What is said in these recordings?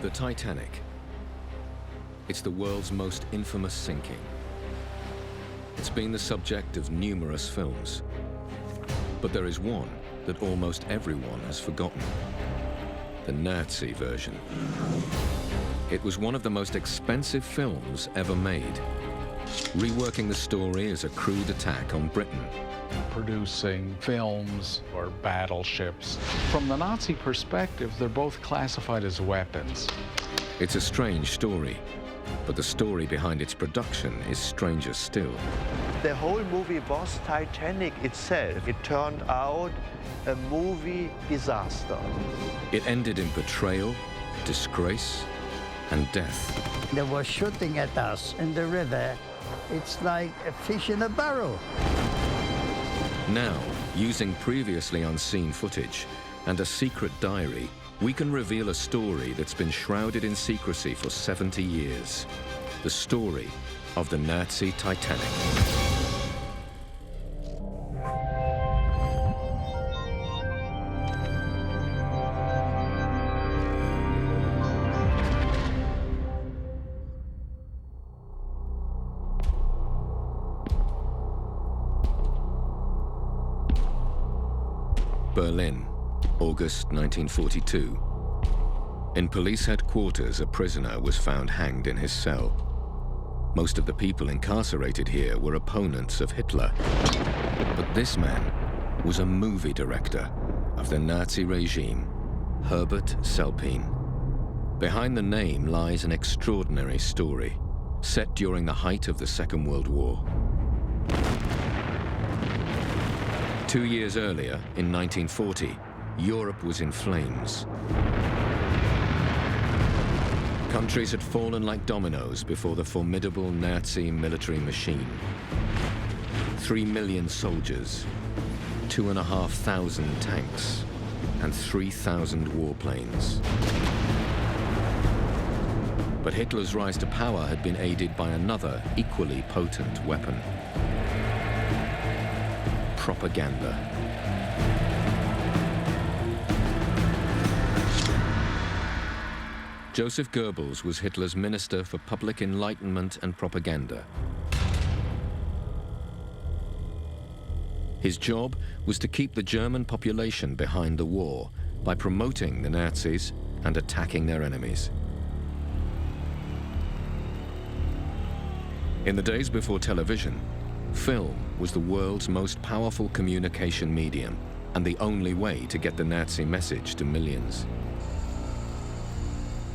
The Titanic. It's the world's most infamous sinking. It's been the subject of numerous films. But there is one that almost everyone has forgotten. The Nazi version. It was one of the most expensive films ever made, reworking the story as a crude attack on Britain. Producing films or battleships. From the Nazi perspective, they're both classified as weapons. It's a strange story, but the story behind its production is stranger still. The whole movie was Titanic itself. It turned out a movie disaster. It ended in betrayal, disgrace, and death. They were shooting at us in the river. It's like a fish in a barrel. Now, using previously unseen footage and a secret diary, we can reveal a story that's been shrouded in secrecy for 70 years. The story of the Nazi Titanic. Berlin, August 1942. In police headquarters, a prisoner was found hanged in his cell. Most of the people incarcerated here were opponents of Hitler. But this man was a movie director of the Nazi regime, Herbert Selpin. Behind the name lies an extraordinary story, set during the height of the Second World War. 2 years earlier, in 1940, Europe was in flames. Countries had fallen like dominoes before the formidable Nazi military machine. 3 million soldiers, 2,500 tanks, and 3,000 warplanes. But Hitler's rise to power had been aided by another equally potent weapon: propaganda. Joseph Goebbels was Hitler's Minister for Public Enlightenment and Propaganda. His job was to keep the German population behind the war by promoting the Nazis and attacking their enemies. In the days before television, film was the world's most powerful communication medium and the only way to get the Nazi message to millions.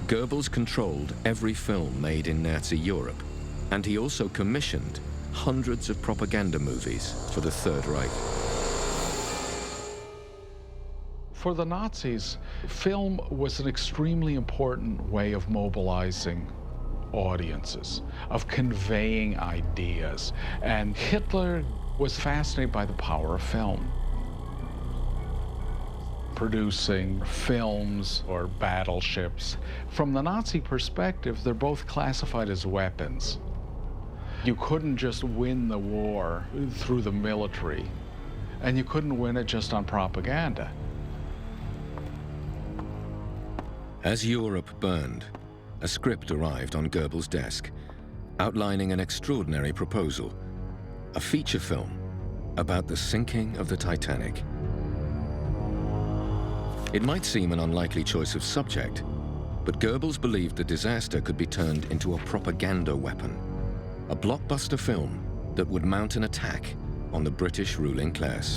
Goebbels controlled every film made in Nazi Europe, and he also commissioned hundreds of propaganda movies for the Third Reich. For the Nazis, film was an extremely important way of mobilizing audiences, of conveying ideas, and Hitler was fascinated by the power of film. Producing films or battleships. From the Nazi perspective, they're both classified as weapons. You couldn't just win the war through the military, and you couldn't win it just on propaganda. As Europe burned, a script arrived on Goebbels' desk, outlining an extraordinary proposal: a feature film about the sinking of the Titanic. It might seem an unlikely choice of subject, but Goebbels believed the disaster could be turned into a propaganda weapon, a blockbuster film that would mount an attack on the British ruling class.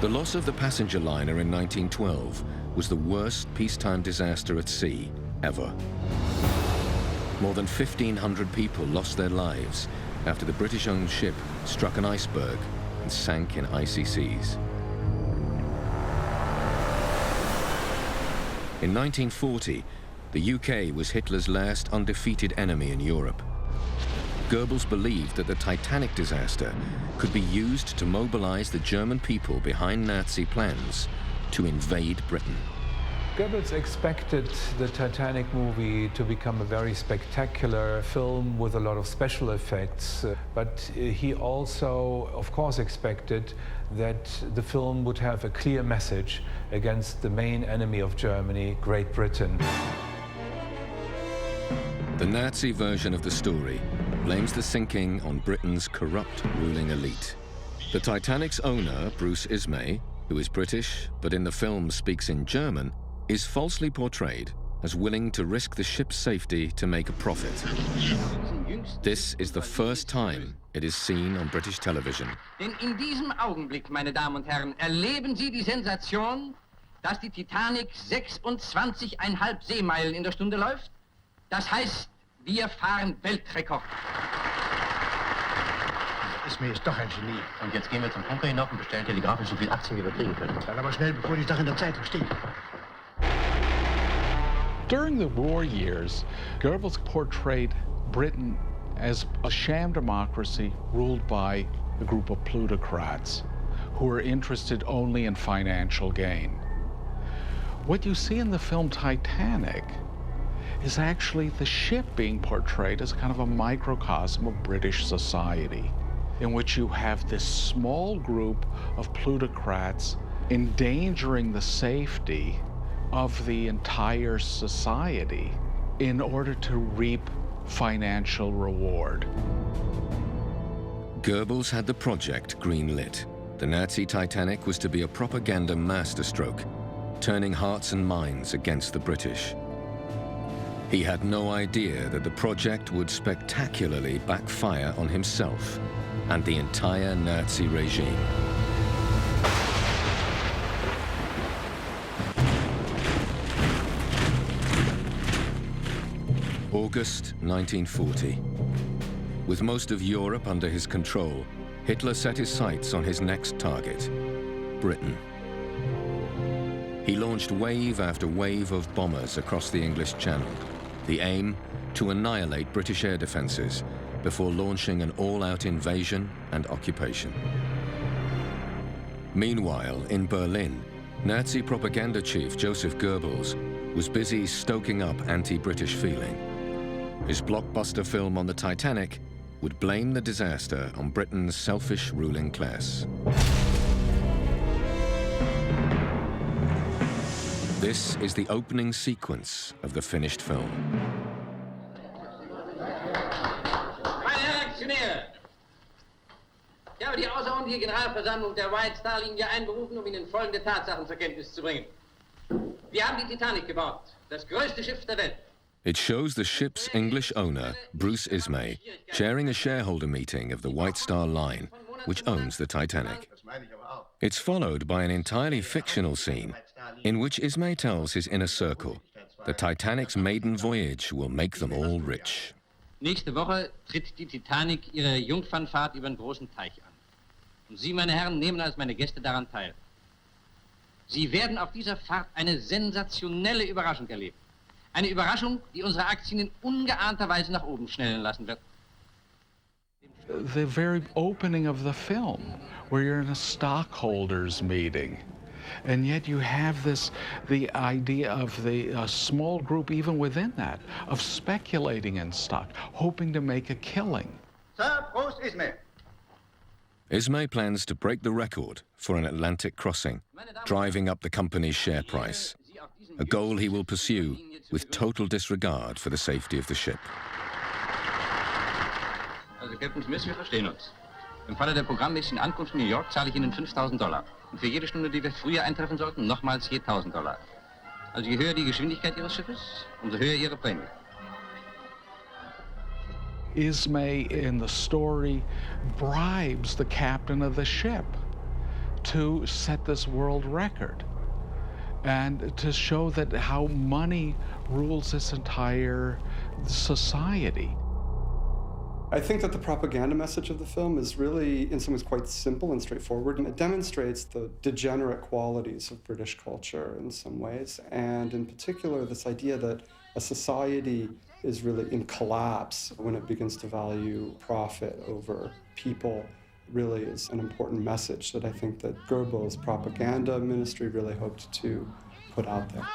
The loss of the passenger liner in 1912 was the worst peacetime disaster at sea ever. More than 1,500 people lost their lives after the British-owned ship struck an iceberg and sank in icy seas. In 1940, the UK was Hitler's last undefeated enemy in Europe. Goebbels believed that the Titanic disaster could be used to mobilize the German people behind Nazi plans to invade Britain. Goebbels expected the Titanic movie to become a very spectacular film with a lot of special effects, but he also, of course, expected that the film would have a clear message against the main enemy of Germany, Great Britain. The Nazi version of the story blames the sinking on Britain's corrupt ruling elite. The Titanic's owner, Bruce Ismay, who is British but in the film speaks in German, is falsely portrayed as willing to risk the ship's safety to make a profit. This is the first time it is seen on British television. Denn in diesem Augenblick, meine Damen und Herren, erleben Sie die Sensation, dass die Titanic 26,5 Seemeilen in der Stunde läuft. Das heißt, wir fahren Weltrekord. Ismay ist doch ein Genie. Und jetzt gehen wir zum Bunker hinauf und bestellen telegrafisch so viel Aktien, wie wir kriegen können. Dann aber schnell, bevor die Sache in der Zeitung steht. During the war years, Goebbels portrayed Britain as a sham democracy ruled by a group of plutocrats who are interested only in financial gain. What you see in the film Titanic is actually the ship being portrayed as kind of a microcosm of British society, in which you have this small group of plutocrats endangering the safety of the entire society in order to reap financial reward. Goebbels had the project greenlit. The Nazi Titanic was to be a propaganda masterstroke, turning hearts and minds against the British. He had no idea that the project would spectacularly backfire on himself and the entire Nazi regime. August 1940. With most of Europe under his control, Hitler set his sights on his next target, Britain. He launched wave after wave of bombers across the English Channel, the aim to annihilate British air defenses before launching an all-out invasion and occupation. Meanwhile, in Berlin, Nazi propaganda chief Joseph Goebbels was busy stoking up anti-British feeling. His blockbuster film on the Titanic would blame the disaster on Britain's selfish ruling class. This is the opening sequence of the finished film. Meine Herren Aktionäre, ich habe die außerordentliche Generalversammlung der White Star Linie einberufen, um Ihnen folgende Tatsachen zur Kenntnis zu bringen. Wir haben die Titanic gebaut, das größte Schiff der Welt. It shows the ship's English owner, Bruce Ismay, chairing a shareholder meeting of the White Star Line, which owns the Titanic. It's followed by an entirely fictional scene in which Ismay tells his inner circle the Titanic's maiden voyage will make them all rich. Nächste Woche tritt die Titanic ihre Jungfernfahrt über den großen Teich an. Und Sie, meine Herren, nehmen als meine Gäste daran teil. Sie werden auf dieser Fahrt eine sensationelle Überraschung erleben. Eine Überraschung, die unsere Aktien in ungeahnter Weise nach oben schnellen lassen wird. The very opening of the film, where you're in a stockholders meeting, and yet you have the idea of a small group even within that, of speculating in stock, hoping to make a killing. Sir, Prost Ismay. Ismay plans to break the record for an Atlantic crossing, driving up the company's share price, a goal he will pursue with total disregard for the safety of the ship. Also, Captain Smith, wir verstehen uns. Im Falle der programmmäßigen Ankunft in New York zahle ich Ihnen $5.000. Und für jede Stunde, die wir früher eintreffen sollten, nochmals je $1.000. Also je höher die Geschwindigkeit Ihres Schiffes, umso höher Ihre Prämie. Ismay in the story bribes the captain of the ship to set this world record and to show that how money rules this entire society. I think that the propaganda message of the film is really, in some ways, quite simple and straightforward, and it demonstrates the degenerate qualities of British culture in some ways, and in particular, this idea that a society is really in collapse when it begins to value profit over people really is an important message that I think that Goebbels' propaganda ministry really hoped to put out there.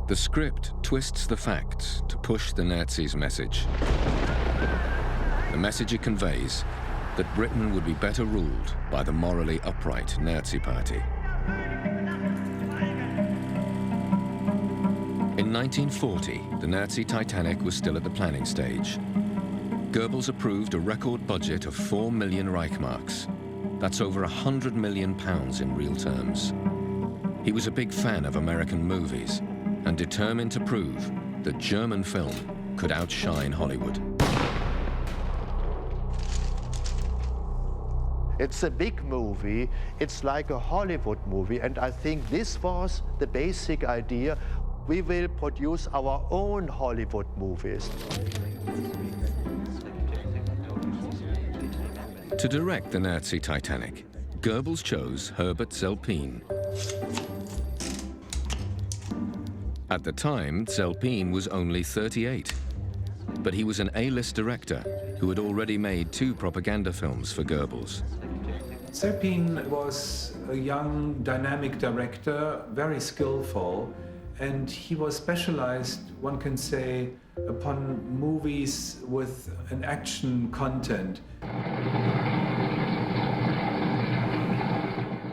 The script twists the facts to push the Nazis' message. The message it conveys, that Britain would be better ruled by the morally upright Nazi Party. In 1940, the Nazi Titanic was still at the planning stage. Goebbels approved a record budget of 4 million Reichmarks. That's over £100 million in real terms. He was a big fan of American movies and determined to prove that German film could outshine Hollywood. It's a big movie. It's like a Hollywood movie, and I think this was the basic idea. We will produce our own Hollywood movies. To direct the Nazi Titanic, Goebbels chose Herbert Zelpine. At the time, Zelpine was only 38, but he was an A-list director who had already made 2 propaganda films for Goebbels. Zelpine was a young, dynamic director, very skillful, and he was specialized, one can say, upon movies with an action content.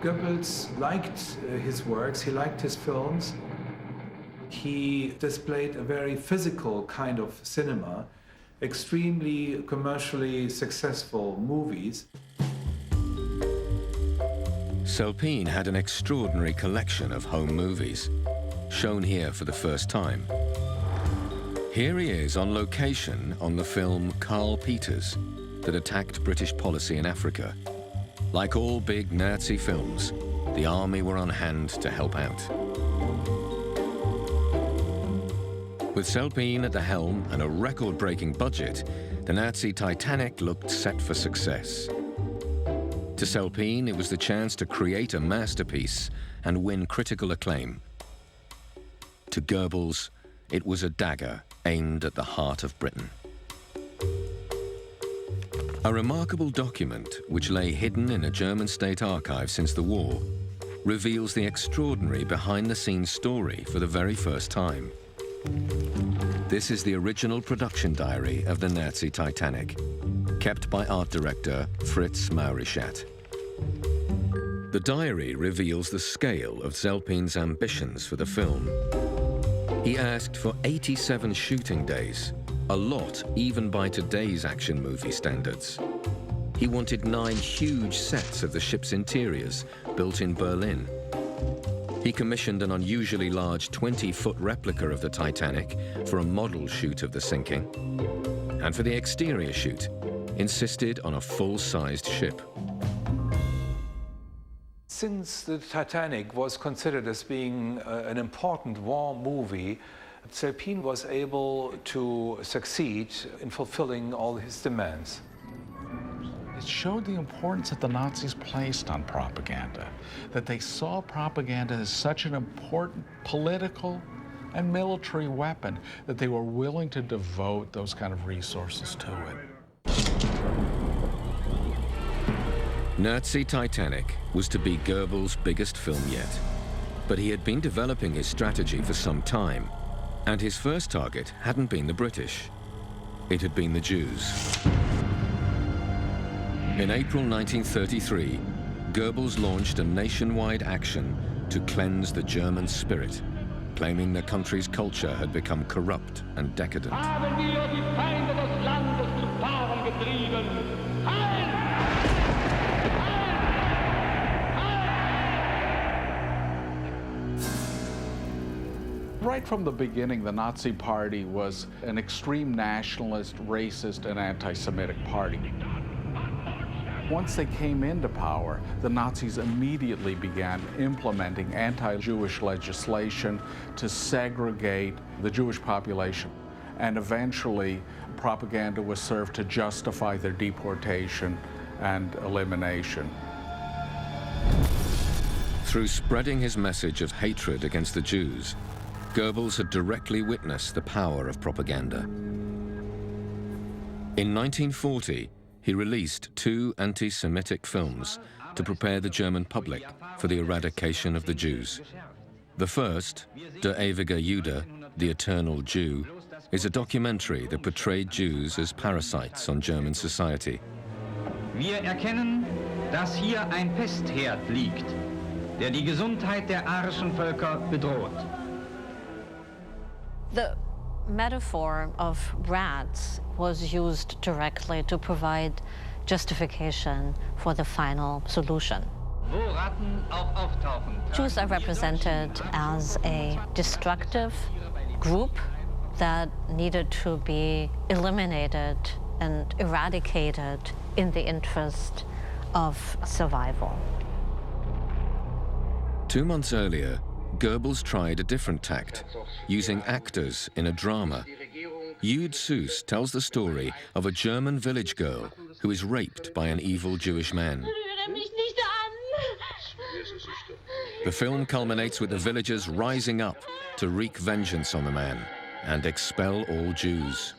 Goebbels liked his works, he liked his films. He displayed a very physical kind of cinema, extremely commercially successful movies. Zelpine had an extraordinary collection of home movies, shown here for the first time. Here he is on location on the film Karl Peters that attacked British policy in Africa. Like all big Nazi films, the army were on hand to help out. With Zelpine at the helm and a record-breaking budget, the Nazi Titanic looked set for success. To Zelpine, it was the chance to create a masterpiece and win critical acclaim. To Goebbels, it was a dagger aimed at the heart of Britain. A remarkable document, which lay hidden in a German state archive since the war, reveals the extraordinary behind-the-scenes story for the very first time. This is the original production diary of the Nazi Titanic, kept by art director Fritz Maurischat. The diary reveals the scale of Zelpine's ambitions for the film. He asked for 87 shooting days, a lot even by today's action movie standards. He wanted 9 huge sets of the ship's interiors built in Berlin. He commissioned an unusually large 20-foot replica of the Titanic for a model shoot of the sinking. And for the exterior shoot, insisted on a full-sized ship. Since the Titanic was considered as being an important war movie, Zelpine was able to succeed in fulfilling all his demands. It showed the importance that the Nazis placed on propaganda, that they saw propaganda as such an important political and military weapon that they were willing to devote those kind of resources to it. Nazi Titanic was to be Goebbels' biggest film yet, but he had been developing his strategy for some time, and his first target hadn't been the British. It had been the Jews. In April 1933, Goebbels launched a nationwide action to cleanse the German spirit, claiming the country's culture had become corrupt and decadent. Right from the beginning, the Nazi Party was an extreme nationalist, racist, and anti-Semitic party. Once they came into power, the Nazis immediately began implementing anti-Jewish legislation to segregate the Jewish population. And eventually, propaganda was served to justify their deportation and elimination. Through spreading his message of hatred against the Jews, Goebbels had directly witnessed the power of propaganda. In 1940, he released 2 anti-Semitic films to prepare the German public for the eradication of the Jews. The first, Der ewige Jude, The Eternal Jew, is a documentary that portrayed Jews as parasites on German society. Wir erkennen, dass hier ein Pestherd liegt, der die Gesundheit der arischen Völker bedroht. The metaphor of rats was used directly to provide justification for the final solution. Jews are represented as a destructive group that needed to be eliminated and eradicated in the interest of survival. 2 months earlier, Goebbels tried a different tact, using actors in a drama. Jude Süß tells the story of a German village girl who is raped by an evil Jewish man. The film culminates with the villagers rising up to wreak vengeance on the man and expel all Jews.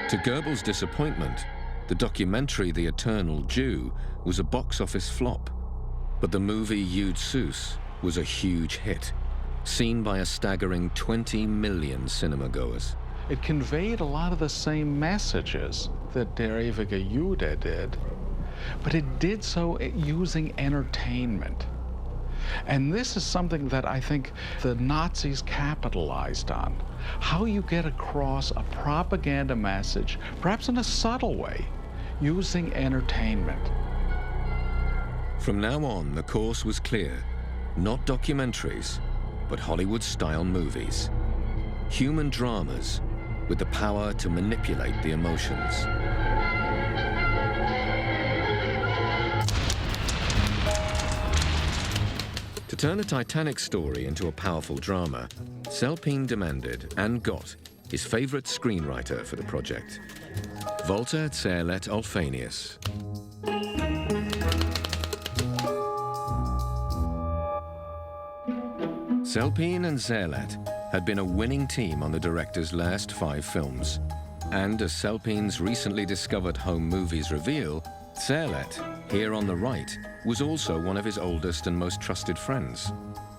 To Goebbels' disappointment, the documentary The Eternal Jew was a box office flop, but the movie Jude Süß was a huge hit, seen by a staggering 20 million cinema-goers. It conveyed a lot of the same messages that Der ewige Jude did, but it did so using entertainment. And this is something that I think the Nazis capitalized on. How you get across a propaganda message, perhaps in a subtle way, using entertainment. From now on, the course was clear. Not documentaries, but Hollywood-style movies. Human dramas with the power to manipulate the emotions. To turn a Titanic story into a powerful drama, Selpin demanded and got his favorite screenwriter for the project, Walter Zerlett Olfenius. Selpin and Zerlett had been a winning team on the director's last 5 films. And as Selpin's recently discovered home movies reveal, Zerlett, here on the right, was also one of his oldest and most trusted friends.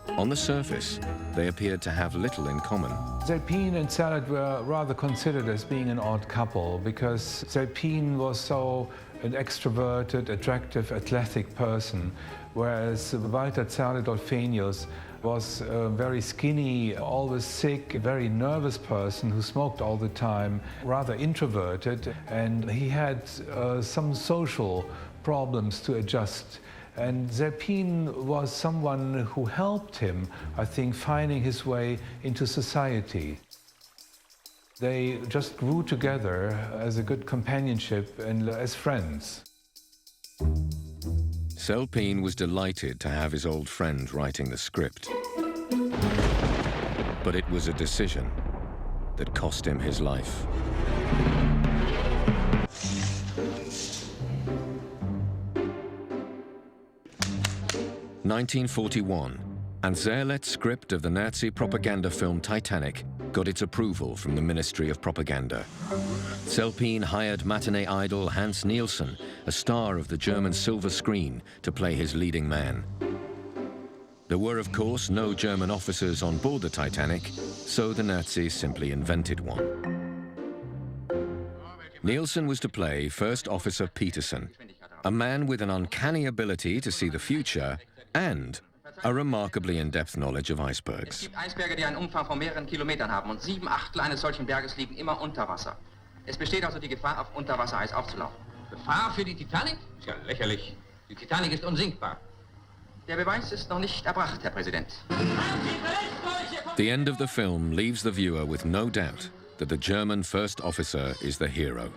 On the surface, they appeared to have little in common. Selpin and Zerlett were rather considered as being an odd couple because Selpin was so an extroverted, attractive, athletic person, whereas Walter Zerlett Olfenius was a very skinny, always sick, very nervous person who smoked all the time, rather introverted, and he had some social problems to adjust. And Selpin was someone who helped him, I think, finding his way into society. They just grew together as a good companionship and as friends. Selpin was delighted to have his old friend writing the script. But it was a decision that cost him his life. (1941), and Zerlett's script of the Nazi propaganda film Titanic got its approval from the Ministry of Propaganda. Selpin hired matinee idol Hans Nielsen, a star of the German silver screen, to play his leading man. There were, of course, no German officers on board the Titanic, so the Nazis simply invented one. Nielsen was to play First Officer Peterson, a man with an uncanny ability to see the future and a remarkably in-depth knowledge of icebergs. Es gibt Eisberge, die einen Umfang von mehreren Kilometern haben und 7/8 eines solchen Berges liegen immer unter Wasser. Es besteht also die Gefahr, auf Unterwassereis aufzulaufen. Gefahr für die Titanic? Ist ja lächerlich. Die Titanic ist unsinkbar. Der Beweis ist noch nicht erbracht, Herr Präsident. The end of the film leaves the viewer with no doubt that the German first officer is the hero.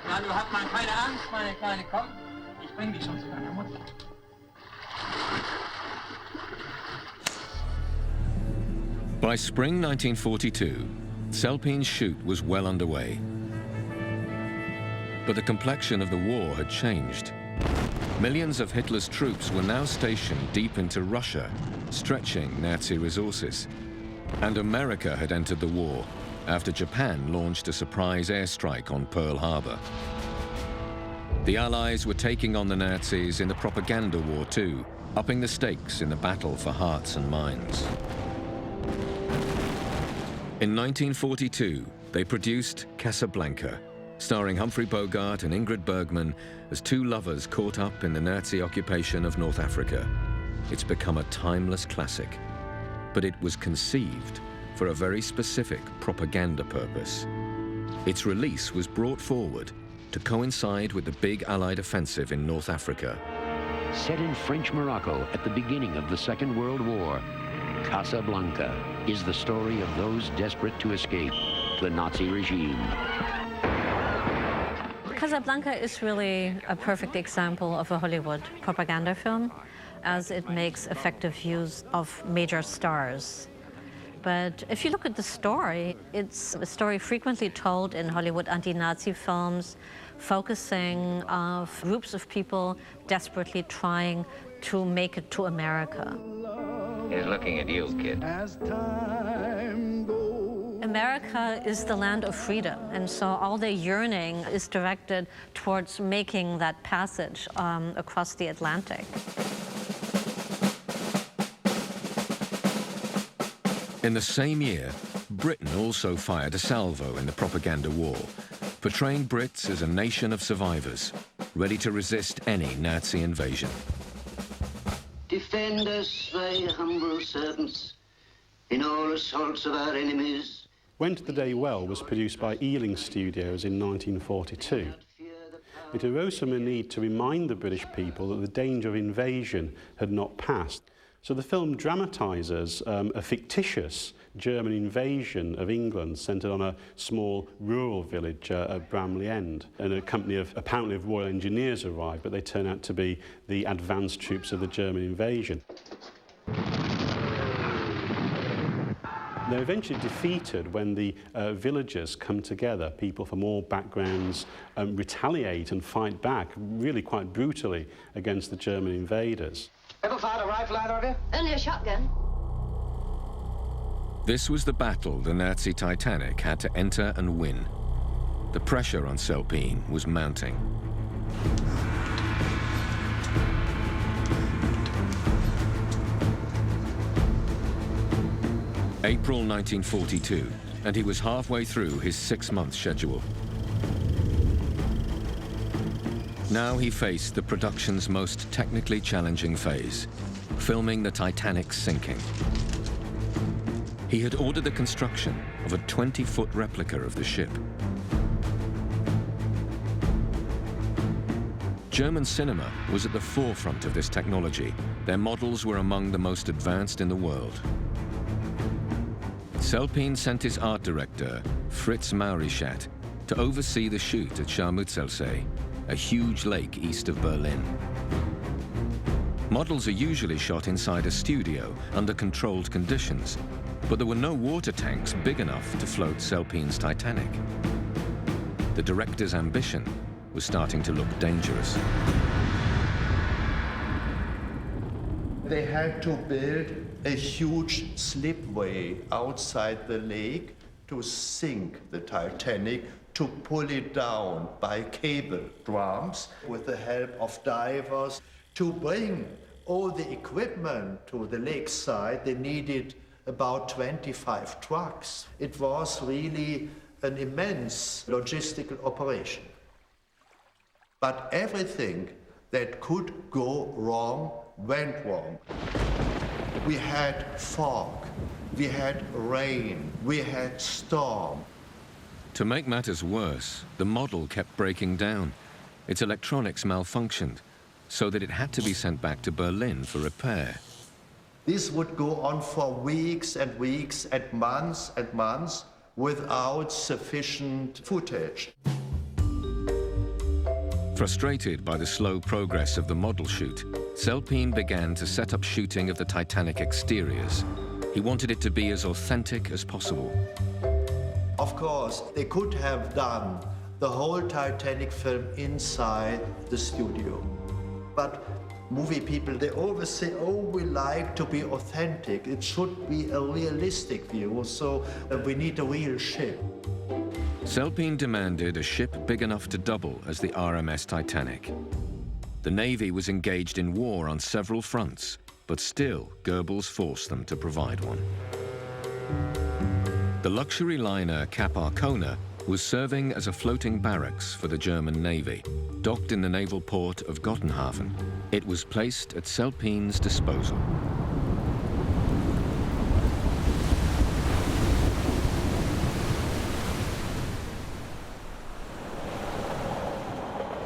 Na, du hast mal keine Angst, meine Kleine, komm. Ich bring dich schon zu deiner Mutter. By spring 1942, Selpin's shoot was well underway. But the complexion of the war had changed. Millions of Hitler's troops were now stationed deep into Russia, stretching Nazi resources. And America had entered the war after Japan launched a surprise airstrike on Pearl Harbor. The Allies were taking on the Nazis in the propaganda war too, upping the stakes in the battle for hearts and minds. In 1942, they produced Casablanca, starring Humphrey Bogart and Ingrid Bergman as two lovers caught up in the Nazi occupation of North Africa. It's become a timeless classic, but it was conceived for a very specific propaganda purpose. Its release was brought forward to coincide with the big Allied offensive in North Africa. Set in French Morocco at the beginning of the Second World War, Casablanca is the story of those desperate to escape the Nazi regime. Casablanca is really a perfect example of a Hollywood propaganda film, as it makes effective use of major stars. But if you look at the story, it's a story frequently told in Hollywood anti-Nazi films, focusing on groups of people desperately trying to make it to America. He's looking at you, kid. America is the land of freedom, and so all their yearning is directed towards making that passage across the Atlantic. In the same year, Britain also fired a salvo in the propaganda war, portraying Brits as a nation of survivors, ready to resist any Nazi invasion. Defend us, thy humble servants, in all assaults of our enemies. Went the Day Well was produced by Ealing Studios in 1942. It arose from a need to remind the British people that the danger of invasion had not passed. So the film dramatises a fictitious German invasion of England centred on a small rural village at Bramley End. And a company of, apparently of Royal Engineers arrived, but they turn out to be the advanced troops of the German invasion. They're eventually defeated when the villagers come together. People from all backgrounds retaliate and fight back, really quite brutally, against the German invaders. Ever fired a rifle either of you? Only a shotgun. This was the battle the Nazi Titanic had to enter and win. The pressure on Selpine was mounting. April 1942, and he was halfway through his 6-month schedule. Now he faced the production's most technically challenging phase, filming the Titanic's sinking. He had ordered the construction of a 20-foot replica of the ship. German cinema was at the forefront of this technology. Their models were among the most advanced in the world. Selpine sent his art director, Fritz Maurischat, to oversee the shoot at Scharmützelsee, a huge lake east of Berlin. Models are usually shot inside a studio under controlled conditions, but there were no water tanks big enough to float Selpine's Titanic. The director's ambition was starting to look dangerous. They had to build a huge slipway outside the lake to sink the Titanic, to pull it down by cable drums with the help of divers. To bring all the equipment to the lakeside, they needed about 25 trucks. It was really an immense logistical operation. But everything that could go wrong went wrong. We had fog, we had rain, we had storm. To make matters worse, the model kept breaking down. Its electronics malfunctioned, so that it had to be sent back to Berlin for repair. This would go on for weeks and weeks and months without sufficient footage. Frustrated by the slow progress of the model shoot, Selpine began to set up shooting of the Titanic exteriors. He wanted it to be as authentic as possible. Of course, they could have done the whole Titanic film inside the studio. But movie people, they always say, oh, we like to be authentic. It should be a realistic view, so we need a real ship. Selpin demanded a ship big enough to double as the RMS Titanic. The Navy was engaged in war on several fronts, but still Goebbels forced them to provide one. The luxury liner Cap Arcona was serving as a floating barracks for the German Navy. Docked in the naval port of Gottenhafen, it was placed at Selpin's disposal.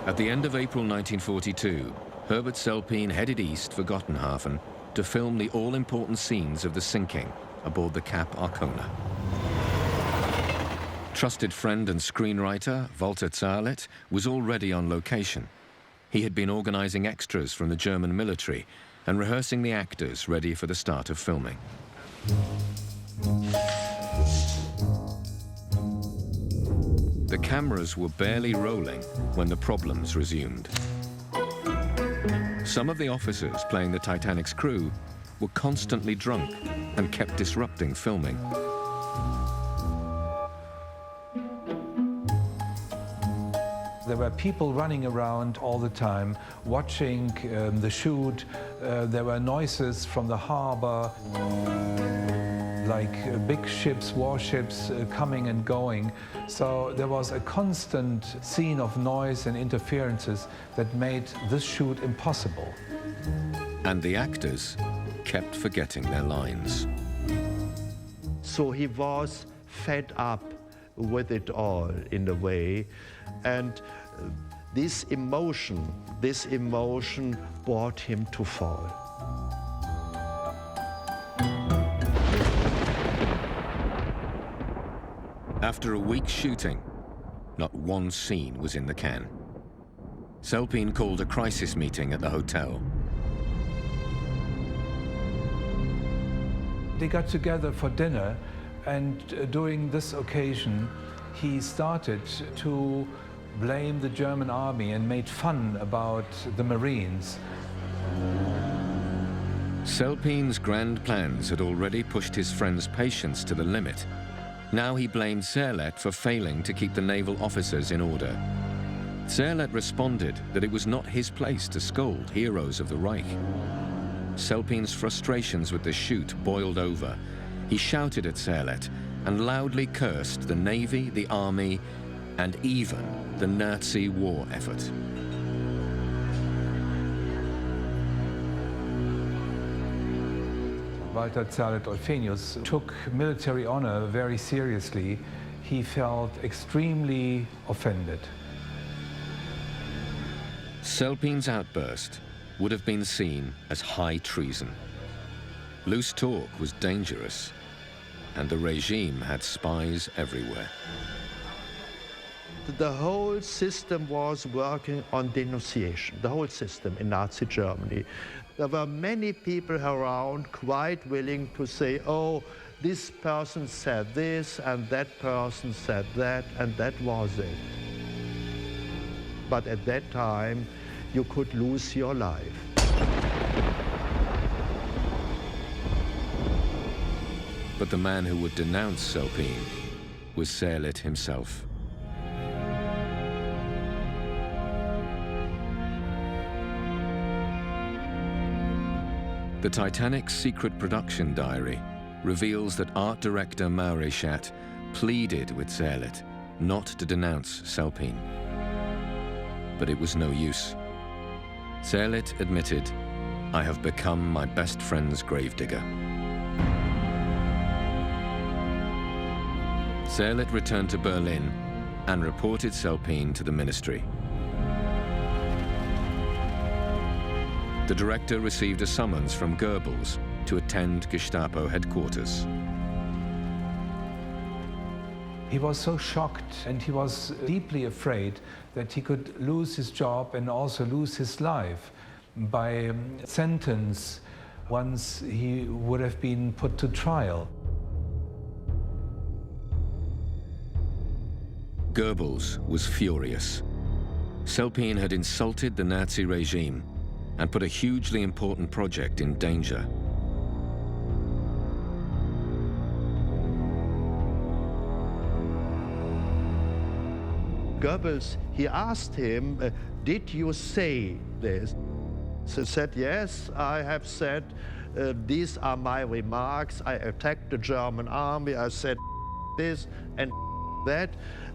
At the end of April 1942, Herbert Selpin headed east for Gottenhafen to film the all-important scenes of the sinking aboard the Cap Arcona. Trusted friend and screenwriter Walter Zahlet was already on location. He had been organizing extras from the German military and rehearsing the actors ready for the start of filming. The cameras were barely rolling when the problems resumed. Some of the officers playing the Titanic's crew were constantly drunk and kept disrupting filming. There were people running around all the time, watching the shoot. There were noises from the harbor, like big ships, warships coming and going. So there was a constant scene of noise and interferences that made this shoot impossible. And the actors kept forgetting their lines. So he was fed up with it all in a way. And this emotion brought him to fall. After a week's shooting, not one scene was in the can. Selpin called a crisis meeting at the hotel. They got together for dinner, and during this occasion, he started to blame the German army and made fun about the Marines. Selpin's grand plans had already pushed his friend's patience to the limit. Now he blamed Zerlett for failing to keep the naval officers in order. Zerlett responded that it was not his place to scold heroes of the Reich. Selpin's frustrations with the shoot boiled over. He shouted at Zerlett and loudly cursed the Navy, the Army, and even the Nazi war effort. Walter Zerlett-Olfenius took military honor very seriously. He felt extremely offended. Selpin's outburst would have been seen as high treason. Loose talk was dangerous, and the regime had spies everywhere. The whole system was working on denunciation, the whole system in Nazi Germany. There were many people around quite willing to say, oh, this person said this, and that person said that, and that was it. But at that time, you could lose your life. But the man who would denounce Selpin was Zerlett himself. The Titanic's secret production diary reveals that art director Maury Schatt pleaded with Zerlett not to denounce Selpin. But it was no use. Zerlett admitted, "I have become my best friend's gravedigger." Zerlett returned to Berlin and reported Selpin to the ministry. The director received a summons from Goebbels to attend Gestapo headquarters. He was so shocked, and he was deeply afraid that he could lose his job and also lose his life by sentence once he would have been put to trial. Goebbels was furious. Selpin had insulted the Nazi regime, and put a hugely important project in danger. Goebbels, he asked him, did you say this? He said, yes, I have said, these are my remarks. I attacked the German army. I said this and that.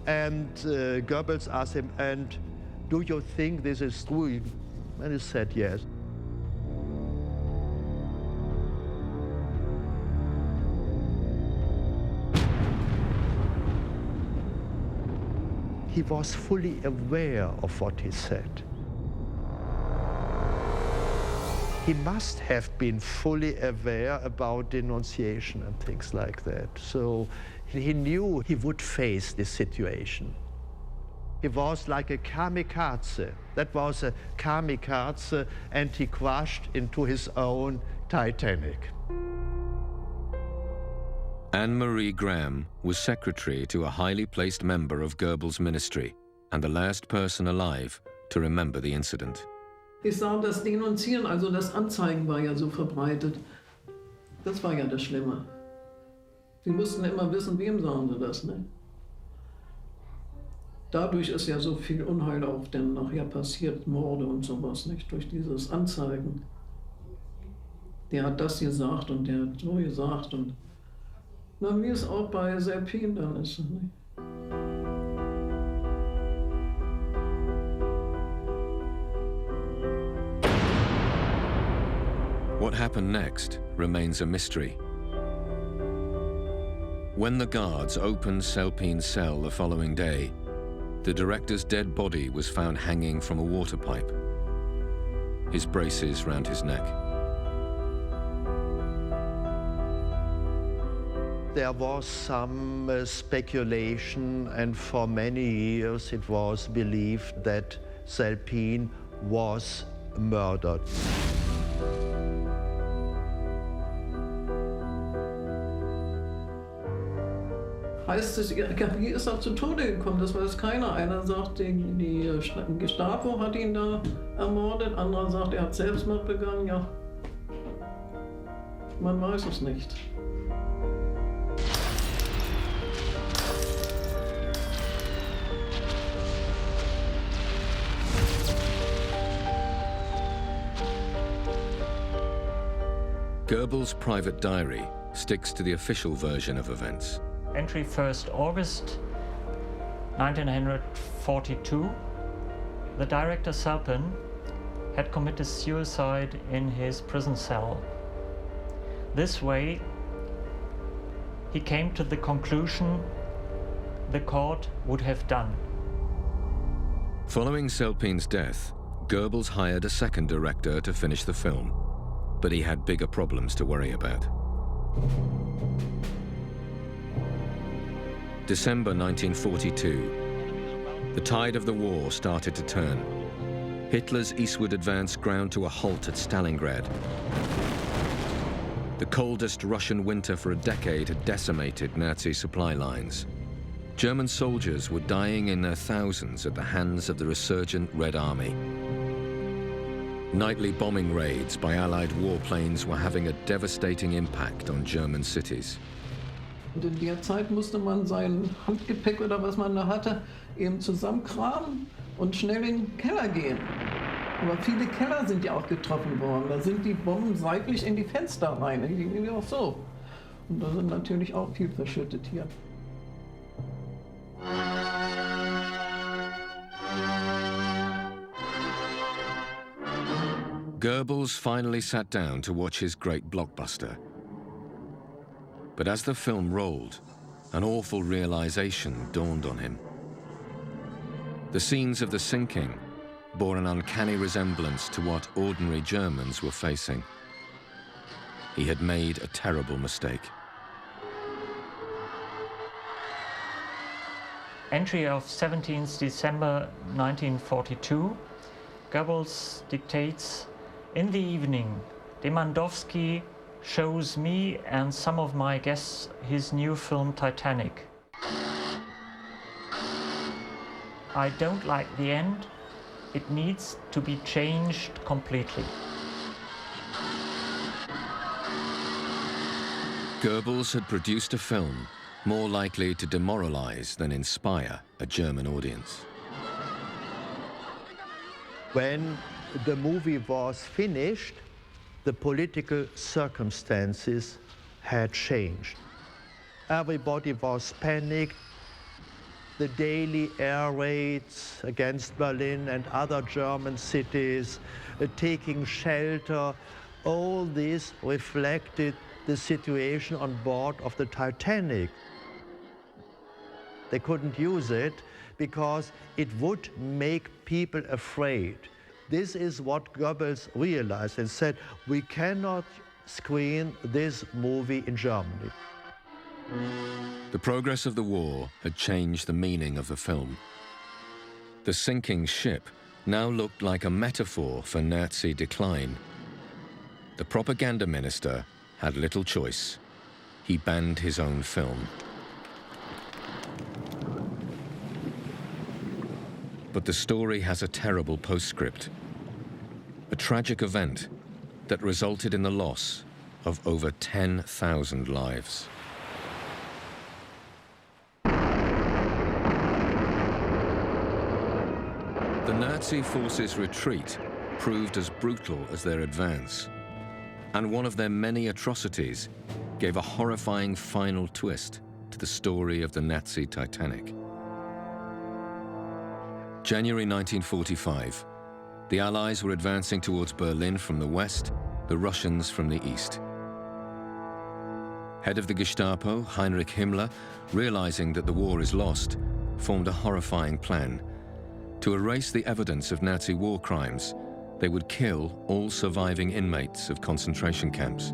And Goebbels asked him, and do you think this is true? And he said, yes. He was fully aware of what he said. He must have been fully aware about denunciation and things like that. So he knew he would face this situation. He was like a kamikaze. That was a kamikaze, and he crashed into his own Titanic. Anne-Marie Graham was secretary to a highly placed member of Goebbels' ministry and the last person alive to remember the incident. Ich sah, das Denunzieren, also das Anzeigen war ja so verbreitet. Das war ja das Schlimme. Sie mussten immer wissen, wem sagen sie das, ne? Dadurch ist ja so viel Unheil auch dann nachher passiert, Morde und sowas, nicht? Durch dieses Anzeigen. Der hat das gesagt und der hat so gesagt und na, wie es auch bei Serpin dann ist, nicht? What happened next remains a mystery. When the guards opened Selpin's cell the following day, the director's dead body was found hanging from a water pipe, his braces round his neck. There was some speculation, and for many years it was believed that Selpin was murdered. Heißt es, wie ist er zu Tode gekommen? Das weiß keiner. Einer sagt, die Gestapo hat ihn da ermordet, anderer sagt, er hat Selbstmord begangen. Ja, man weiß es nicht. Goebbels' private diary sticks to the official version of events. Entry 1st August 1942. The director Selpin had committed suicide in his prison cell. This way, he came to the conclusion the court would have done. Following Selpin's death, Goebbels hired a second director to finish the film, but he had bigger problems to worry about. December 1942. The tide of the war started to turn. Hitler's eastward advance ground to a halt at Stalingrad. The coldest Russian winter for a decade had decimated Nazi supply lines. German soldiers were dying in their thousands at the hands of the resurgent Red Army. Nightly bombing raids by Allied warplanes were having a devastating impact on German cities. Und in der Zeit musste man sein Handgepäck oder was man da hatte, eben zusammenkramen und schnell in den Keller gehen. Aber viele Keller sind ja auch getroffen worden. Da sind die Bomben seitlich in die Fenster rein. Die gehen ja auch so. Und da sind natürlich auch viel verschüttet hier. Goebbels finally sat down to watch his great blockbuster. But as the film rolled, an awful realization dawned on him. The scenes of the sinking bore an uncanny resemblance to what ordinary Germans were facing. He had made a terrible mistake. Entry of 17th December 1942. Goebbels dictates, in the evening, Demandowski shows me and some of my guests his new film Titanic. I don't like the end, it needs to be changed completely. Goebbels had produced a film more likely to demoralize than inspire a German audience. When the movie was finished, the political circumstances had changed. Everybody was panicked. The daily air raids against Berlin and other German cities, taking shelter, all this reflected the situation on board of the Titanic. They couldn't use it because it would make people afraid. This is what Goebbels realized and said, we cannot screen this movie in Germany. The progress of the war had changed the meaning of the film. The sinking ship now looked like a metaphor for Nazi decline. The propaganda minister had little choice. He banned his own film. But the story has a terrible postscript. A tragic event that resulted in the loss of over 10,000 lives. The Nazi forces' retreat proved as brutal as their advance, and one of their many atrocities gave a horrifying final twist to the story of the Nazi Titanic. January 1945, the Allies were advancing towards Berlin from the west, the Russians from the east. Head of the Gestapo, Heinrich Himmler, realizing that the war is lost, formed a horrifying plan. To erase the evidence of Nazi war crimes, they would kill all surviving inmates of concentration camps.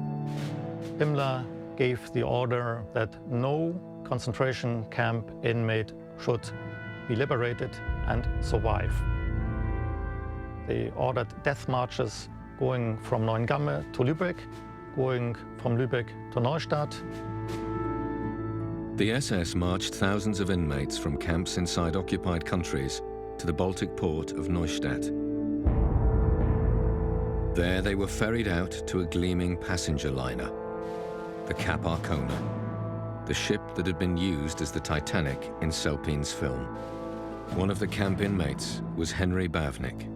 Himmler gave the order that no concentration camp inmate should be liberated and survive. They ordered death marches going from Neuengamme to Lübeck, going from Lübeck to Neustadt. The SS marched thousands of inmates from camps inside occupied countries to the Baltic port of Neustadt. There they were ferried out to a gleaming passenger liner, the Cap Arcona, the ship that had been used as the Titanic in Selpin's film. One of the camp inmates was Henry Bavnik.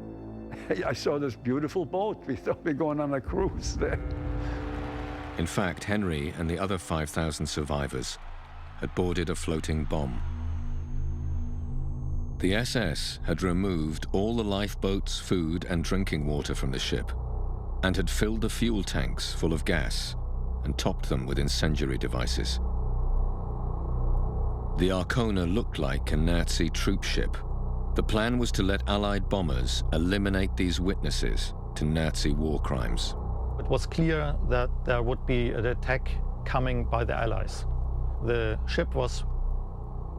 I saw this beautiful boat. We thought we were going on a cruise there. In fact, Henry and the other 5,000 survivors had boarded a floating bomb. The SS had removed all the lifeboats, food and drinking water from the ship and had filled the fuel tanks full of gas and topped them with incendiary devices. The Arcona looked like a Nazi troop ship. The plan was to let Allied bombers eliminate these witnesses to Nazi war crimes. It was clear that there would be an attack coming by the Allies. The ship was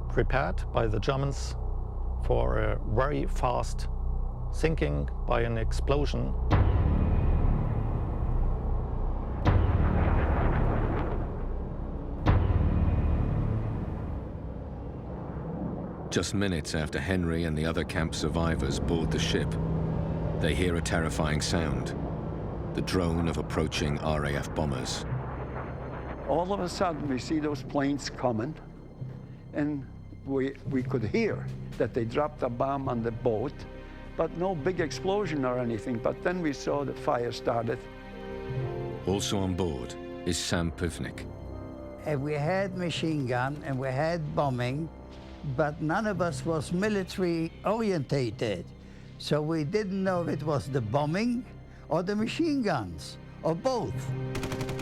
prepared by the Germans for a very fast sinking by an explosion. Just minutes after Henry and the other camp survivors board the ship, they hear a terrifying sound, the drone of approaching RAF bombers. All of a sudden, we see those planes coming, and we could hear that they dropped a bomb on the boat, but no big explosion or anything. But then we saw the fire started. Also on board is Sam Pivnik. We had machine gun and we had bombing, but none of us was military orientated. So we didn't know if it was the bombing or the machine guns, or both.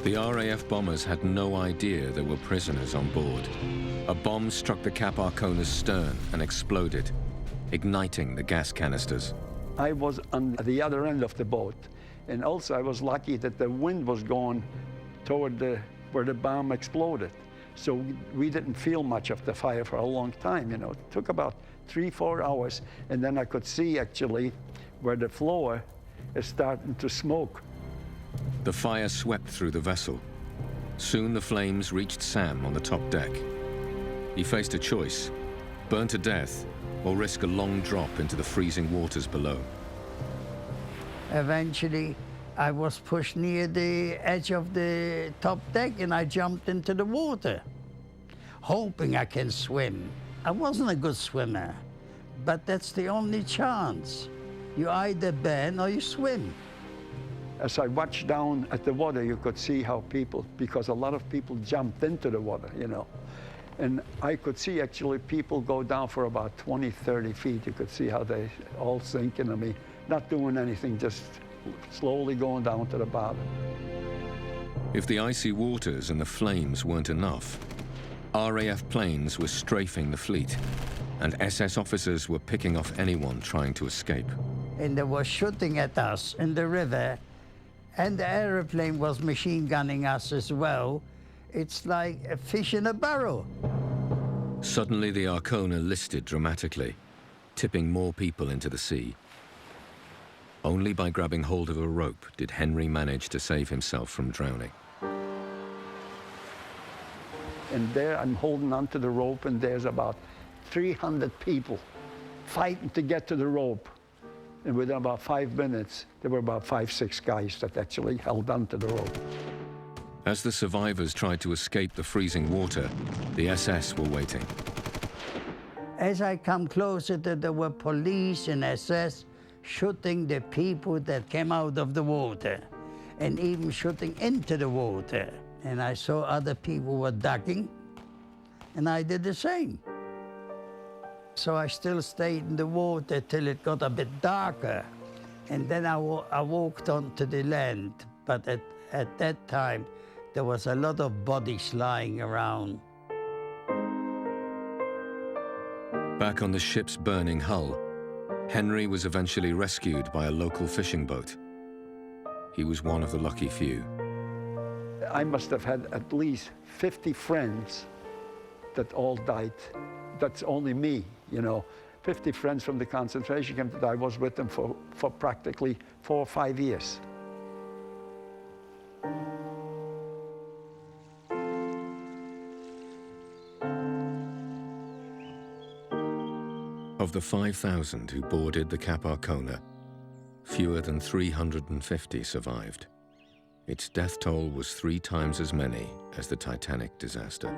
The RAF bombers had no idea there were prisoners on board. A bomb struck the Cap Arcona's stern and exploded, igniting the gas canisters. I was on the other end of the boat, and also I was lucky that the wind was going toward where the bomb exploded. So we didn't feel much of the fire for a long time, you know. It took about 3-4 hours, and then I could see actually where the floor is starting to smoke. The fire swept through the vessel. Soon the flames reached Sam on the top deck. He faced a choice: burn to death or risk a long drop into the freezing waters below. Eventually, I was pushed near the edge of the top deck and I jumped into the water, hoping I can swim. I wasn't a good swimmer, but that's the only chance. You either bend or you swim. As I watched down at the water, you could see how people, because a lot of people jumped into the water, you know. And I could see actually people go down for about 20, 30 feet. You could see how they all sinking. I mean, not doing anything, just slowly going down to the bottom. If the icy waters and the flames weren't enough, RAF planes were strafing the fleet, and SS officers were picking off anyone trying to escape. And they were shooting at us in the river, and the airplane was machine gunning us as well. It's like a fish in a barrel. Suddenly, the Arkona listed dramatically, tipping more people into the sea. Only by grabbing hold of a rope did Henry manage to save himself from drowning. And there I'm holding onto the rope, and there's about 300 people fighting to get to the rope. And within about 5 minutes, there were about 5, 6 guys that actually held onto the rope. As the survivors tried to escape the freezing water, the SS were waiting. As I come closer, there were police and SS shooting the people that came out of the water, and even shooting into the water. And I saw other people were ducking, and I did the same. So I still stayed in the water till it got a bit darker. And then I walked onto the land. But at that time, there was a lot of bodies lying around. Back on the ship's burning hull, Henry was eventually rescued by a local fishing boat. He was one of the lucky few. I must have had at least 50 friends that all died. That's only me, you know. 50 friends from the concentration camp that I was with them for practically 4 or 5 years. Of the 5,000 who boarded the Cap Arkona, fewer than 350 survived. Its death toll was 3 times as many as the Titanic disaster.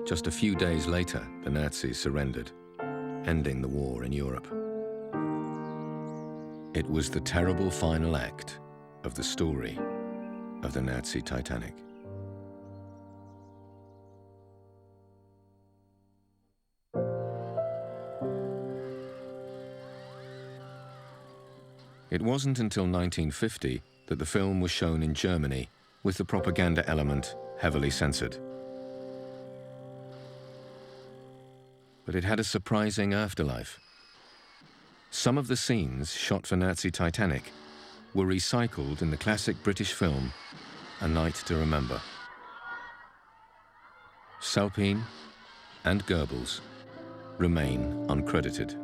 Just a few days later, the Nazis surrendered, ending the war in Europe. It was the terrible final act of the story of the Nazi Titanic. It wasn't until 1950 that the film was shown in Germany, with the propaganda element heavily censored. But it had a surprising afterlife. Some of the scenes shot for Nazi Titanic were recycled in the classic British film A Night to Remember. Salpine and Goebbels remain uncredited.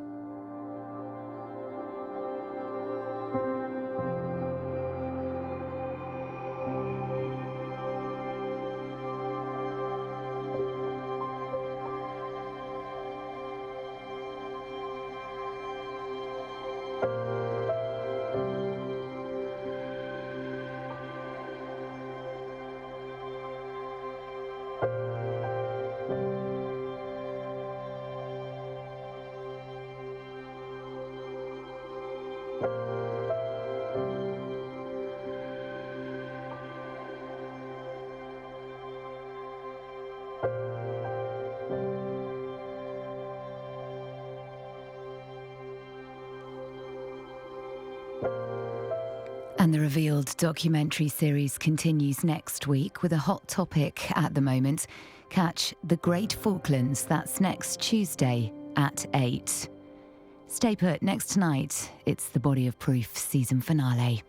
And the Revealed documentary series continues next week with a hot topic at the moment. Catch The Great Falklands, that's next Tuesday at 8. Stay put, next tonight, it's the Body of Proof season finale.